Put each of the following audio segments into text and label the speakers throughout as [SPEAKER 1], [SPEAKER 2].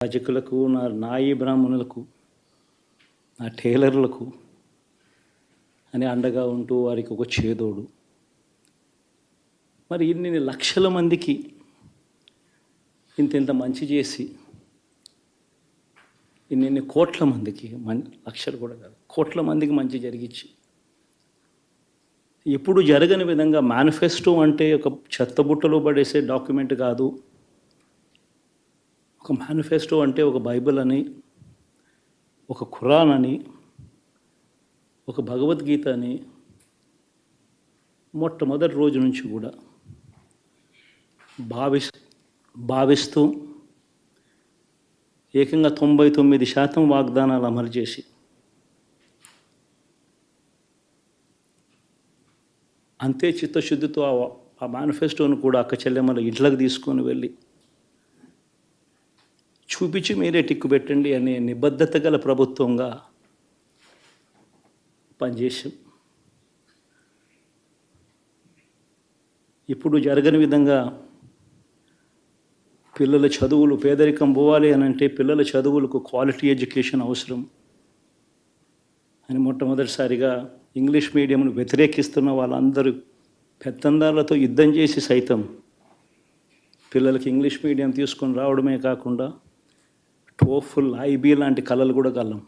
[SPEAKER 1] యాజకులకు, నా నాయి బ్రాహ్మణులకు, నా టైలర్లకు అని అండగా ఉంటూ వారికి ఒక చేదోడు. మరి ఇన్ని లక్షల మందికి ఇంత మంచి చేసి ఇన్ని కోట్ల మందికి, లక్షలు కూడా కాదు, కోట్ల మందికి మంచి జరిగించి, ఎప్పుడు జరగని విధంగా మేనిఫెస్టో అంటే ఒక చెత్తబుట్టలో పడేసే డాక్యుమెంట్ కాదు. ఒక మేనిఫెస్టో అంటే ఒక బైబిల్ అని, ఒక ఖురాన్ అని, ఒక భగవద్గీత అని మొట్టమొదటి రోజు నుంచి కూడా భావిస్తూ ఏకంగా 99% వాగ్దానాలు అమలు చేసి అంతే చిత్తశుద్ధితో ఆ మేనిఫెస్టోను కూడా అక్క చెల్లెమ్మల ఇంట్లోకి తీసుకొని వెళ్ళి చూపించి మీరే టిక్కు పెట్టండి అనే నిబద్ధత గల ప్రభుత్వంగా పనిచేసాం. ఇప్పుడు జరగని విధంగా పిల్లల చదువులు, పేదరికం పోవాలి అని అంటే పిల్లల చదువులకు క్వాలిటీ ఎడ్యుకేషన్ అవసరం అని మొట్టమొదటిసారిగా ఇంగ్లీష్ మీడియంను వ్యతిరేకిస్తున్న వాళ్ళందరూ పెత్తందారులతో యుద్ధం చేసి సైతం పిల్లలకి ఇంగ్లీష్ మీడియం తీసుకొని రావడమే కాకుండా టోఫుల్, ఐబీ లాంటి కళలు కూడా కలం.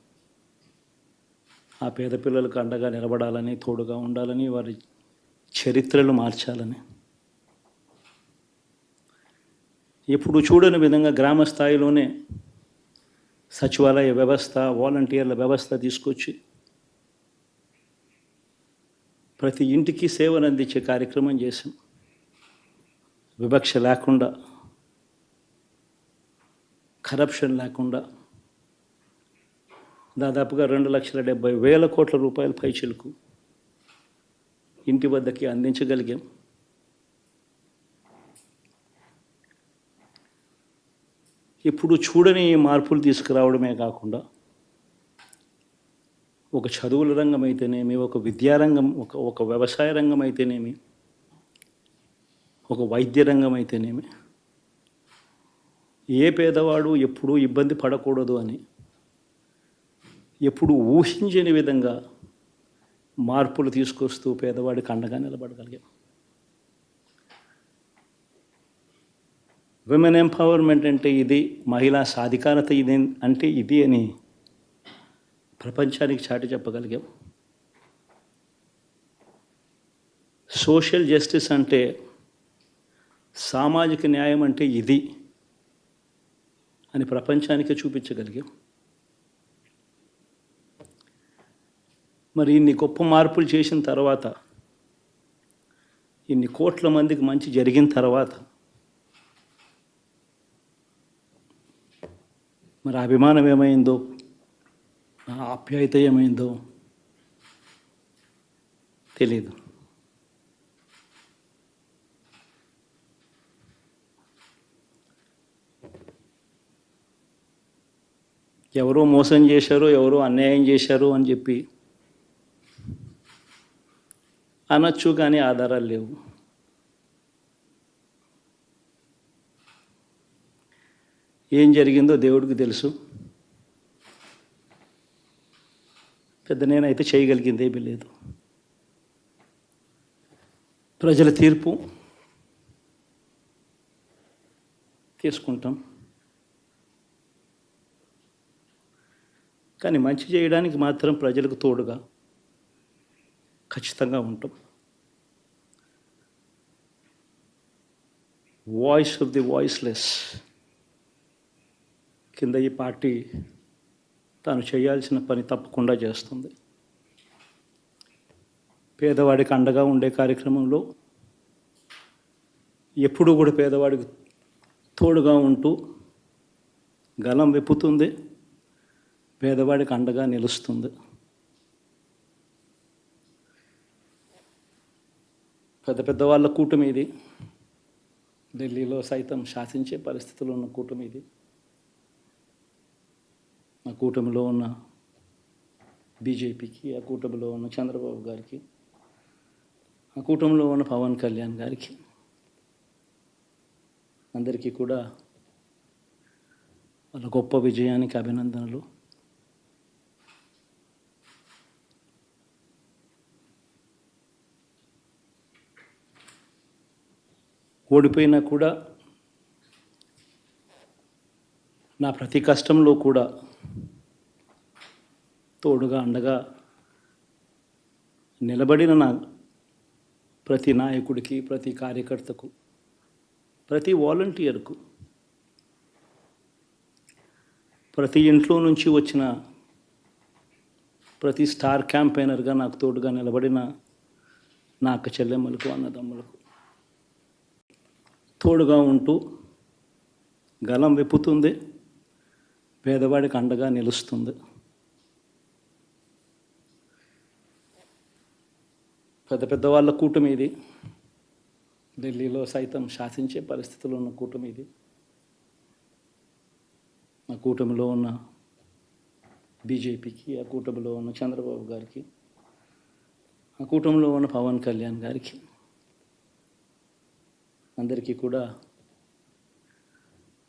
[SPEAKER 1] ఆ పేద పిల్లలకు అండగా నిలబడాలని, తోడుగా ఉండాలని, వారి చరిత్రలు మార్చాలని, ఎప్పుడు చూడని విధంగా గ్రామ స్థాయిలోనే సచివాలయ వ్యవస్థ, వాలంటీర్ల వ్యవస్థ తీసుకొచ్చి ప్రతి ఇంటికి సేవలు అందించే కార్యక్రమం చేశాం. వివక్ష లేకుండా, కరప్షన్ లేకుండా దాదాపుగా 2,70,000 కోట్ల రూపాయల పైచిలకు ఇంటి వద్దకి అందించగలిగాం. ఇప్పుడు చూడని మార్పులు తీసుకురావడమే కాకుండా ఒక చదువుల రంగం అయితేనేమి, ఒక విద్యారంగం, ఒక వ్యవసాయ రంగం అయితేనేమి, ఒక వైద్య రంగం అయితేనేమి, ఏ పేదవాడు ఎప్పుడూ ఇబ్బంది పడకూడదు అని ఎప్పుడు ఊహించని విధంగా మార్పులు తీసుకొస్తూ పేదవాడికి అండగా నిలబడగలిగాం. విమెన్ ఎంపవర్మెంట్ అంటే ఇది, మహిళా సాధికారత ఇది అంటే ఇది అని ప్రపంచానికి చాటి చెప్పగలిగాం. సోషల్ జస్టిస్ అంటే, సామాజిక న్యాయం అంటే ఇది అని ప్రపంచానికి చూపించగలిగాం. మరి ఇన్ని గొప్ప మార్పులు చేసిన తర్వాత, ఇన్ని కోట్ల మందికి మంచి జరిగిన తర్వాత మరి అభిమానం ఏమైందో, ఆప్యాయత ఏమైందో తెలీదు. ఎవరో మోసం చేశారో, ఎవరో అన్యాయం చేశారో అని చెప్పి అనొచ్చు, కానీ ఆధారాలు లేవు. ఏం జరిగిందో దేవుడికి తెలుసు. పెద్ద నేనైతే చేయగలిగింది ఏమీ లేదు. ప్రజల తీర్పు తీసుకుంటాం, కానీ మంచి చేయడానికి మాత్రం ప్రజలకు తోడుగా ఖచ్చితంగా ఉంటాం. వాయిస్ ఆఫ్ ది వాయిస్లెస్ కింద ఈ పార్టీ తాను చేయాల్సిన పని తప్పకుండా చేస్తుంది. పేదవాడికి అండగా ఉండే కార్యక్రమంలో ఎప్పుడూ కూడా పేదవాడికి తోడుగా ఉంటూ గలం విప్పుతుంది, పేదవాడికి అండగా నిలుస్తుంది. పెద్ద వాళ్ళ కూటమి ఇది, ఢిల్లీలో సైతం శాసించే పరిస్థితుల్లో ఉన్న కూటమి ఇది. ఆ కూటమిలో ఉన్న బీజేపీకి, ఆ కూటమిలో ఉన్న చంద్రబాబు గారికి, ఆ కూటమిలో ఉన్న పవన్ కళ్యాణ్ గారికి, అందరికీ కూడా వాళ్ళ గొప్ప విజయానికి అభినందనలు. ఓడిపోయినా కూడా నా ప్రతి కష్టంలో కూడా తోడుగా అండగా నిలబడిన నా ప్రతి నాయకుడికి, ప్రతి కార్యకర్తకు, ప్రతి వాలంటీర్కు, ప్రతి ఇంట్లో నుంచి వచ్చిన ప్రతి స్టార్ క్యాంపెయినర్గా నాకు తోడుగా నిలబడిన నా అక్క చెల్లెమ్మలకు, అన్నదమ్ములకు తోడుగా ఉంటూ గలం విప్పుతుంది, పేదవాడికి అండగా నిలుస్తుంది. పెద్ద పెద్ద వాళ్ళ కూటమి ఇది. ఢిల్లీలో సైతం శాసించే పరిస్థితుల్లో ఉన్న కూటమి ఇది. ఆ కూటమిలో ఉన్న బీజేపీకి, ఆ కూటమిలో ఉన్న చంద్రబాబు గారికి, ఆ కూటమిలో ఉన్న పవన్ కళ్యాణ్ గారికి అందరికీ కూడా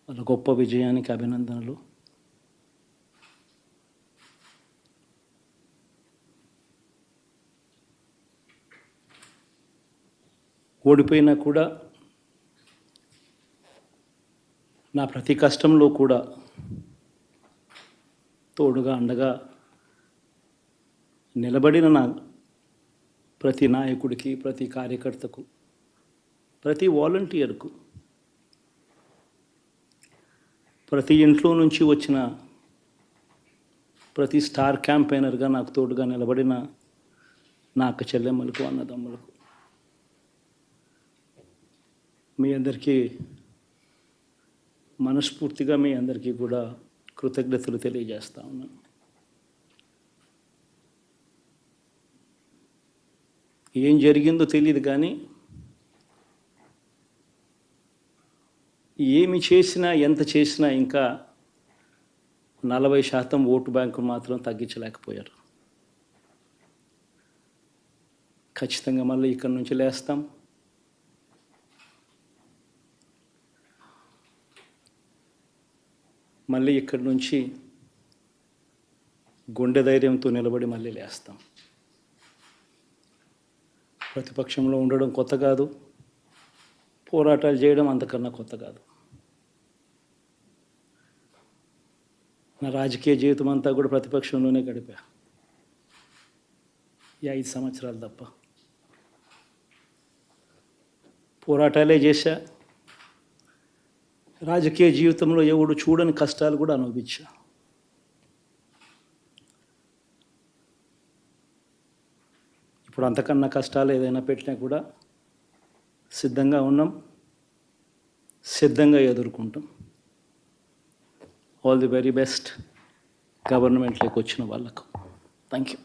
[SPEAKER 1] వాళ్ళ గొప్ప విజయానికి అభినందనలు. ఓడిపోయినా కూడా నా ప్రతి కష్టంలో కూడా తోడుగా అండగా నిలబడిన నా ప్రతి నాయకుడికి, ప్రతి కార్యకర్తకు, ప్రతి వాలంటీర్కు, ప్రతి ఇంట్లో నుంచి వచ్చిన ప్రతి స్టార్ క్యాంపెయినర్గా నాకు తోడుగా నిలబడిన నా అక్క చెల్లెమ్మలకు, అన్నదమ్ములకు మీ అందరికీ మనస్ఫూర్తిగా మీ అందరికీ కూడా కృతజ్ఞతలు తెలియజేస్తా ఉన్నాను. ఏం జరిగిందో తెలియదు కానీ ఏమి చేసినా, ఎంత చేసినా ఇంకా 40% ఓటు బ్యాంకు మాత్రం తగ్గించలేకపోయారు. ఖచ్చితంగా మళ్ళీ ఇక్కడి నుంచి లేస్తాం. మళ్ళీ ఇక్కడి నుంచి గుండె ధైర్యంతో నిలబడి మళ్ళీ లేస్తాం. ప్రతిపక్షంలో ఉండడం కొత్త కాదు, పోరాటాలు చేయడం అంతకన్నా కొత్త కాదు. నా రాజకీయ జీవితం అంతా కూడా ప్రతిపక్షంలోనే గడిపా, ఈ 5 సంవత్సరాలు తప్ప. పోరాటాలే చేశా. రాజకీయ జీవితంలో ఎవడు చూడని కష్టాలు కూడా అనుభవించా. ఇప్పుడు అంతకన్నా కష్టాలు ఏదైనా పెట్టినా కూడా సిద్ధంగా ఉన్నాం, సిద్ధంగా ఎదుర్కొంటాం. ఆల్ ది వెరీ బెస్ట్ గవర్నమెంట్లోకి వచ్చిన వాళ్ళకు. Thank you.